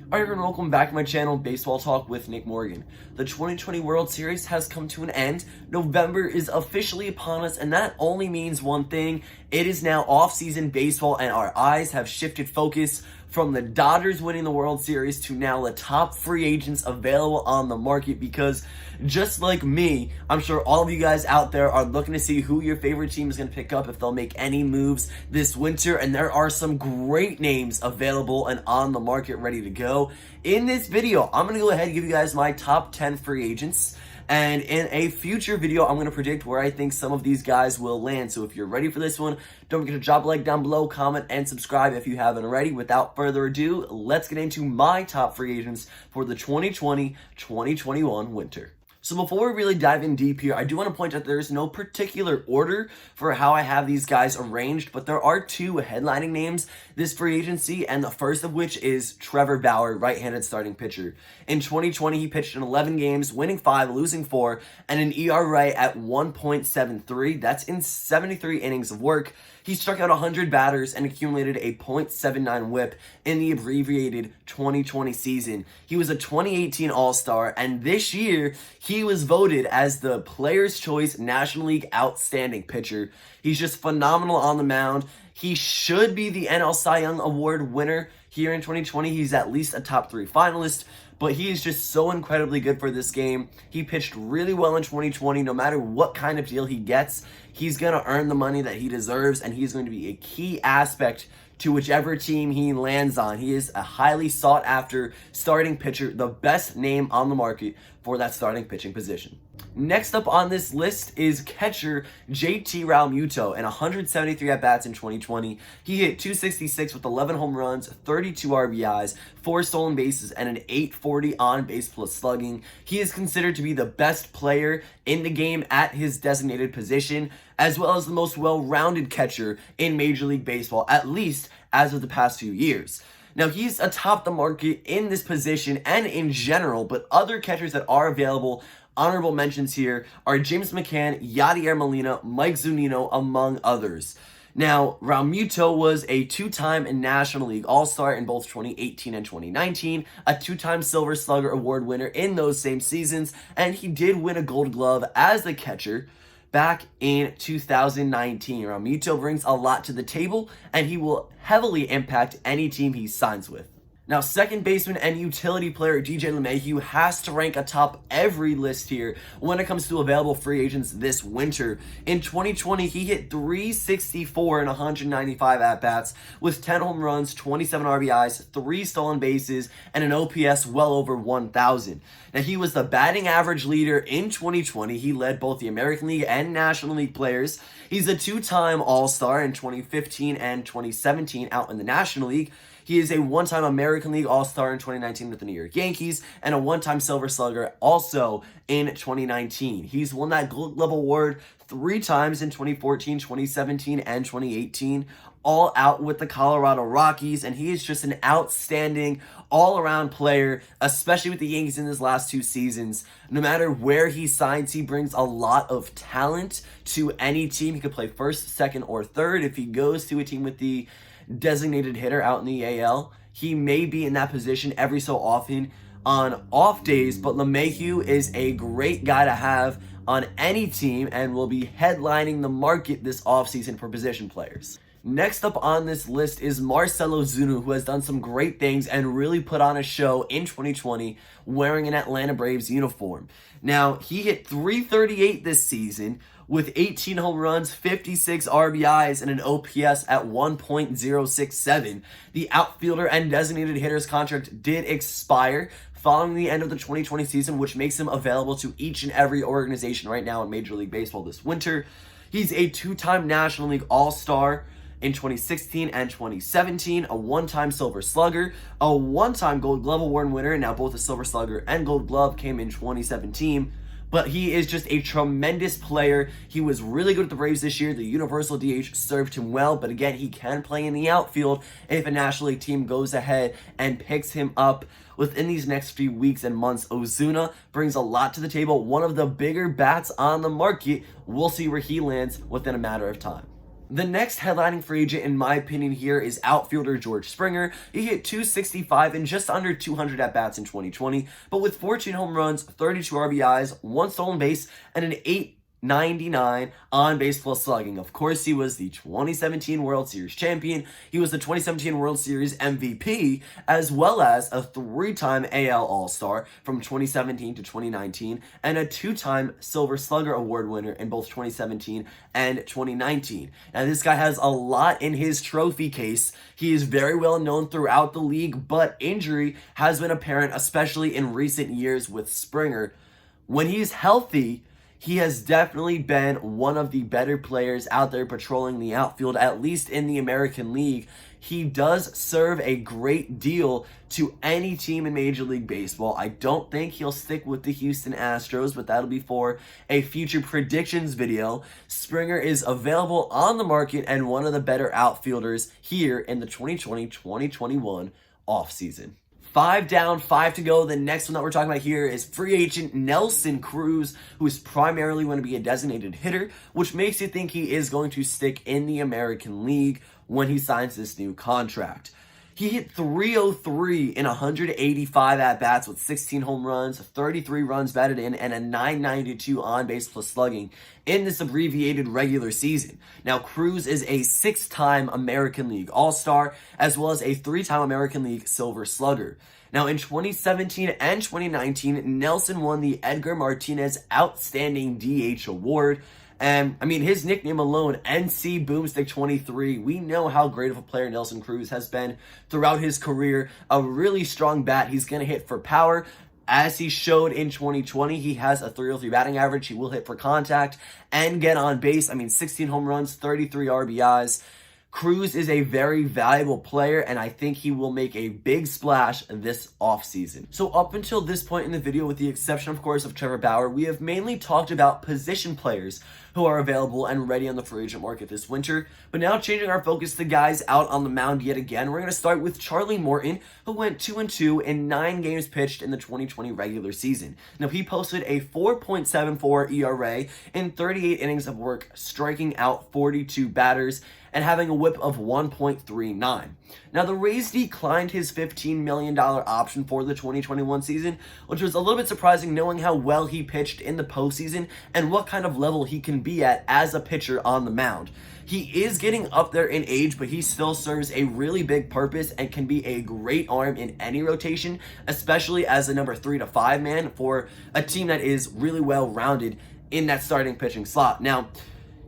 Alright everyone, welcome back to my channel, Baseball Talk with Nick Morgan. The 2020 World Series has come to an end. November is officially upon us, and that only means one thing. It is now off-season baseball, and our eyes have shifted focus from the Dodgers winning the World Series to now the top free agents available on the market, because just like me, I'm sure all of you guys out there are looking to see who your favorite team is going to pick up, if they'll make any moves this winter, and there are some great names available and on the market ready to go. In this video, I'm going to go ahead and give you guys my top 10 free agents. And in a future video, I'm going to predict where I think some of these guys will land. So if you're ready for this one, don't forget to drop a like down below, comment, and subscribe if you haven't already. Without further ado, let's get into my top free agents for the 2020-2021 winter. So before we really dive in deep here, I do want to point out there's no particular order for how I have these guys arranged, but there are two headlining names this free agency, and the first of which is Trevor Bauer, right-handed starting pitcher. In 2020, he pitched in 11 games, winning 5, losing 4, and an ERA at 1.73. That's in 73 innings of work. He struck out 100 batters and accumulated a .79 whip in the abbreviated 2020 season. He was a 2018 All-Star, and this year, he was voted as the Players' Choice National League Outstanding Pitcher. He's just phenomenal on the mound. He should be the NL Cy Young Award winner here in 2020. He's at least a top 3 finalist, but he is just so incredibly good for this game. He pitched really well in 2020. No matter what kind of deal he gets, he's going to earn the money that he deserves, and he's going to be a key aspect to whichever team he lands on. He is a highly sought after starting pitcher, the best name on the market for that starting pitching position. Next up on this list is catcher JT Realmuto, and 173 at-bats in 2020. He hit .266 with 11 home runs, 32 RBIs, 4 stolen bases, and an .840 on-base plus slugging. He is considered to be the best player in the game at his designated position, as well as the most well-rounded catcher in Major League Baseball, at least as of the past few years. Now, he's atop the market in this position and in general, but other catchers that are available, honorable mentions here, are James McCann, Yadier Molina, Mike Zunino, among others. Now, Realmuto was a 2-time National League All-Star in both 2018 and 2019, a 2-time Silver Slugger Award winner in those same seasons, and he did win a Gold Glove as the catcher back in 2019. Realmuto brings a lot to the table, and he will heavily impact any team he signs with. Now, second baseman and utility player DJ LeMahieu has to rank atop every list here when it comes to available free agents this winter. In 2020, he hit .364 in 195 at-bats with 10 home runs, 27 RBIs, 3 stolen bases, and an OPS well over 1,000. Now, he was the batting average leader in 2020. He led both the American League and National League players. He's a 2-time All-Star in 2015 and 2017 out in the National League. He is a 1-time American League All-Star in 2019 with the New York Yankees, and a 1-time Silver Slugger also in 2019. He's won that Gold Glove Award 3 times in 2014, 2017, and 2018, all out with the Colorado Rockies, and he is just an outstanding all-around player, especially with the Yankees in his last 2 seasons. No matter where he signs, he brings a lot of talent to any team. He could play first, second, or third. If he goes to a team with the designated hitter out in the AL, he may be in that position every so often on off days, but LeMahieu is a great guy to have on any team and will be headlining the market this offseason for position players. Next up on this list is Marcel Ozuna, who has done some great things and really put on a show in 2020 wearing an Atlanta Braves uniform. Now, he hit .338 this season with 18 home runs, 56 RBIs, and an OPS at 1.067. The outfielder and designated hitter's contract did expire following the end of the 2020 season, which makes him available to each and every organization right now in Major League Baseball this winter. He's a 2-time National League All-Star in 2016 and 2017, a 1-time Silver Slugger, a 1-time Gold Glove Award winner, and now both the Silver Slugger and Gold Glove came in 2017. But he is just a tremendous player. He was really good at the Braves this year. The universal DH served him well, but again, he can play in the outfield if a National League team goes ahead and picks him up within these next few weeks and months. Ozuna brings a lot to the table, one of the bigger bats on the market. We'll see where he lands within a matter of time. The next headlining free agent, in my opinion, here is outfielder George Springer. He hit 265 and just under 200 at-bats in 2020, but with 14 home runs, 32 RBIs, 1 stolen base, and an 899 on-base plus slugging. Of course, he was the 2017 World Series champion. He was the 2017 World Series MVP, as well as a 3-time AL All-Star from 2017 to 2019, and a 2-time Silver Slugger Award winner in both 2017 and 2019. Now, this guy has a lot in his trophy case. He is very well known throughout the league, but injury has been apparent, especially in recent years with Springer. When he's healthy, he has definitely been one of the better players out there patrolling the outfield, at least in the American League. He does serve a great deal to any team in Major League Baseball. I don't think he'll stick with the Houston Astros, but that'll be for a future predictions video. Springer is available on the market and one of the better outfielders here in the 2020-2021 offseason. 5 down, 5 to go. The next one that we're talking about here is free agent Nelson Cruz, who is primarily going to be a designated hitter, which makes you think he is going to stick in the American League when he signs this new contract. He hit 303 in 185 at-bats with 16 home runs, 33 runs batted in, and a 992 on-base plus slugging in this abbreviated regular season. Now, Cruz is a 6-time American League All-Star, as well as a 3-time American League Silver Slugger. Now, in 2017 and 2019, Nelson won the Edgar Martinez Outstanding DH Award. And, I mean, his nickname alone, NC Boomstick 23, we know how great of a player Nelson Cruz has been throughout his career. A really strong bat. He's going to hit for power. As he showed in 2020, he has a 303 batting average. He will hit for contact and get on base. I mean, 16 home runs, 33 RBIs. Cruz is a very valuable player, and I think he will make a big splash this offseason. So up until this point in the video, with the exception, of course, of Trevor Bauer, we have mainly talked about position players who are available and ready on the free agent market this winter. But now changing our focus to guys out on the mound yet again, we're going to start with Charlie Morton, who went 2-2 in 9 games pitched in the 2020 regular season. Now, he posted a 4.74 ERA in 38 innings of work, striking out 42 batters, and having a whip of 1.39. Now, the Rays declined his $15 million option for the 2021 season, which was a little bit surprising knowing how well he pitched in the postseason and what kind of level he can be at as a pitcher on the mound. He is getting up there in age, but he still serves a really big purpose and can be a great arm in any rotation, especially as a number 3 to 5 man for a team that is really well rounded in that starting pitching slot. Now,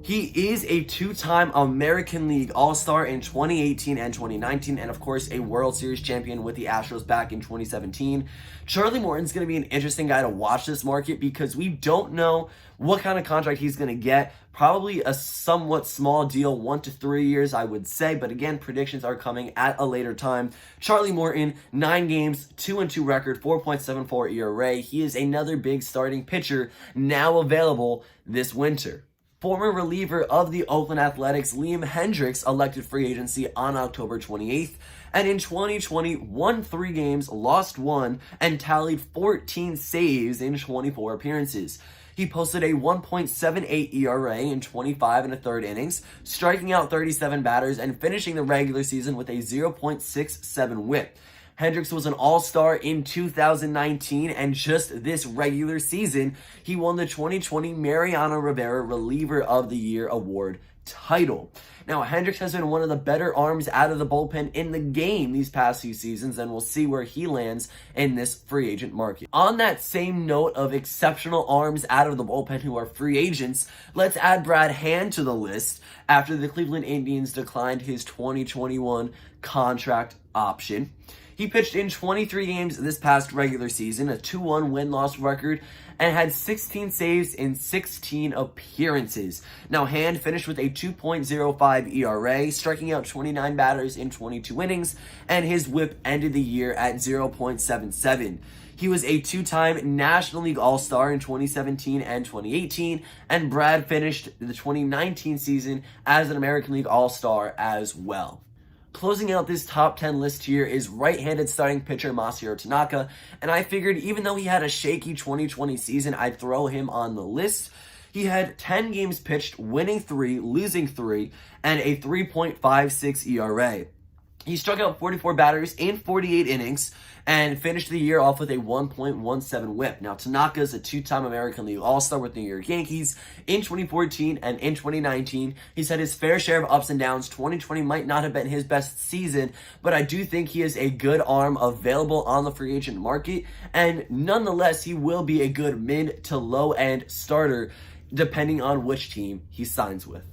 he is a 2-time American League All-Star in 2018 and 2019, and of course a World Series champion with the Astros back in 2017. Charlie Morton's going to be an interesting guy to watch this market because we don't know what kind of contract he's going to get. Probably a somewhat small deal, 1 to 3 years, I would say, but again, predictions are coming at a later time. Charlie Morton, 9 games, 2-2 record, 4.74 ERA. He is another big starting pitcher now available this winter. Former reliever of the Oakland Athletics, Liam Hendriks, elected free agency on October 28th, and in 2020 won 3 games, lost 1, and tallied 14 saves in 24 appearances. He posted a 1.78 ERA in 25 1/3 innings, striking out 37 batters and finishing the regular season with a 0.67 whip. Hendriks was an all-star in 2019, and just this regular season, he won the 2020 Mariano Rivera Reliever of the Year award title. Now, Hendriks has been one of the better arms out of the bullpen in the game these past few seasons, and we'll see where he lands in this free agent market. On that same note of exceptional arms out of the bullpen who are free agents, let's add Brad Hand to the list after the Cleveland Indians declined his 2021 contract option. He pitched in 23 games this past regular season, a 2-1 win-loss record, and had 16 saves in 16 appearances. Now, Hand finished with a 2.05 ERA, striking out 29 batters in 22 innings, and his whip ended the year at 0.77. He was a 2-time National League All-Star in 2017 and 2018, and Brad finished the 2019 season as an American League All-Star as well. Closing out this top 10 list here is right-handed starting pitcher Masahiro Tanaka, and I figured even though he had a shaky 2020 season, I'd throw him on the list. He had 10 games pitched, winning 3, losing 3, and a 3.56 ERA. He struck out 44 batters in 48 innings and finished the year off with a 1.17 whip. Now, Tanaka is a two-time American League All-Star with the New York Yankees in 2014 and in 2019. He's had his fair share of ups and downs. 2020 might not have been his best season, but I do think he is a good arm available on the free agent market, and nonetheless, he will be a good mid to low-end starter depending on which team he signs with.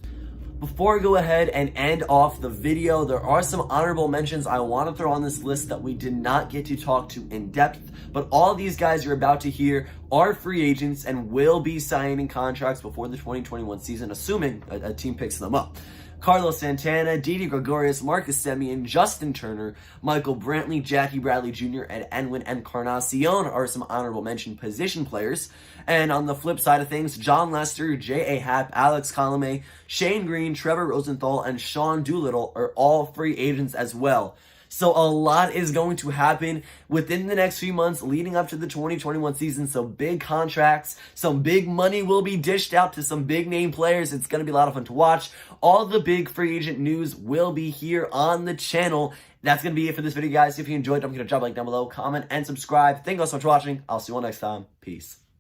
Before I go ahead and end off the video, there are some honorable mentions I want to throw on this list that we did not get to talk to in depth, but all these guys you're about to hear are free agents and will be signing contracts before the 2021 season, assuming a team picks them up. Carlos Santana, Didi Gregorius, Marcus Semien, Justin Turner, Michael Brantley, Jackie Bradley Jr., and Edwin Encarnacion are some honorable mention position players. And on the flip side of things, John Lester, J.A. Happ, Alex Colomé, Shane Green, Trevor Rosenthal, and Sean Doolittle are all free agents as well. So a lot is going to happen within the next few months leading up to the 2021 season. So big contracts, some big money will be dished out to some big name players. It's going to be a lot of fun to watch. All the big free agent news will be here on the channel. That's going to be it for this video, guys. If you enjoyed, don't forget to drop a like down below, comment, and subscribe. Thank you all so much for watching. I'll see you all next time. Peace.